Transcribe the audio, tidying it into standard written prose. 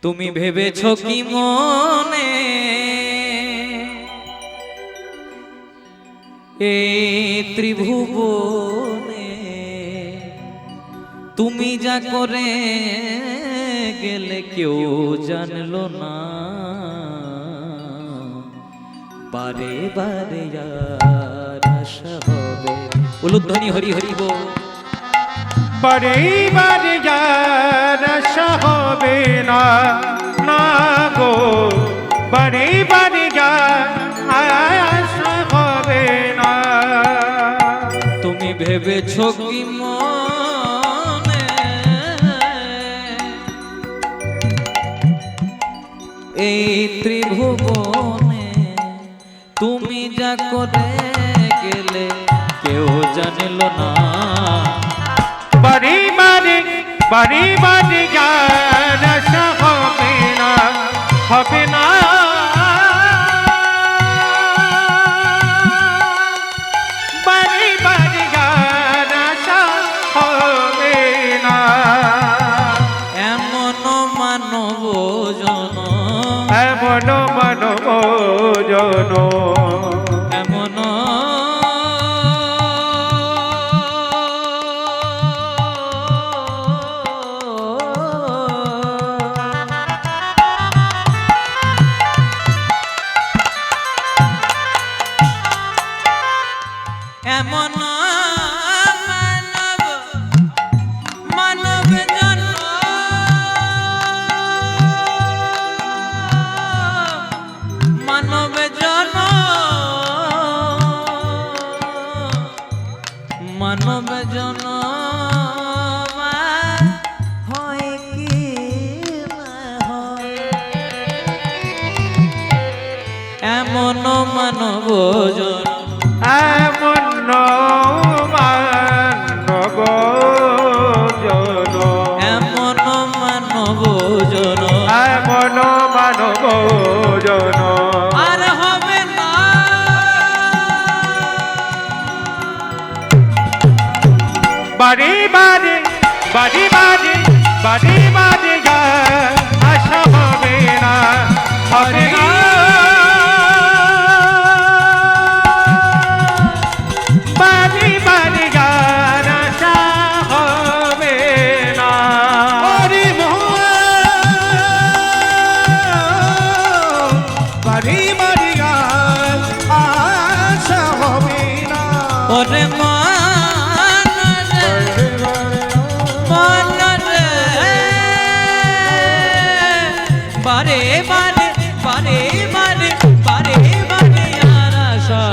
তুমি ভেবেছো কি মনে এই ত্রিভুবনে তুমি যা করে গেলে কেউ জানলো না বারে বারে আর আশা হবে উলুধ্বনি হরি হরি বল বারে বারে আর আশা হবে না না গো বারে বারে আর আশা হবে না তুমি ভেবেছো কি মনে এই ত্রিভুবনে তুমি যা করে গেলে কেউ জানলো না বারে বারে আর আশা হবে না হবে না বারে বারে আর আশা হবে না এমন মানব জন এমন মানব জন এমন এমন মানব জন মানব জন মানব জন হয় কি না হয় এমন মানব জন এমন মানব জন এমন মানব জন এমন মানব জন আর হবে না বারে বারে আশা হবে না হবে না বারে বারে আশা হবে না বারে বারে আশা হবে না ওরে বারে বারে বারে বারে বারে বারে আর আশা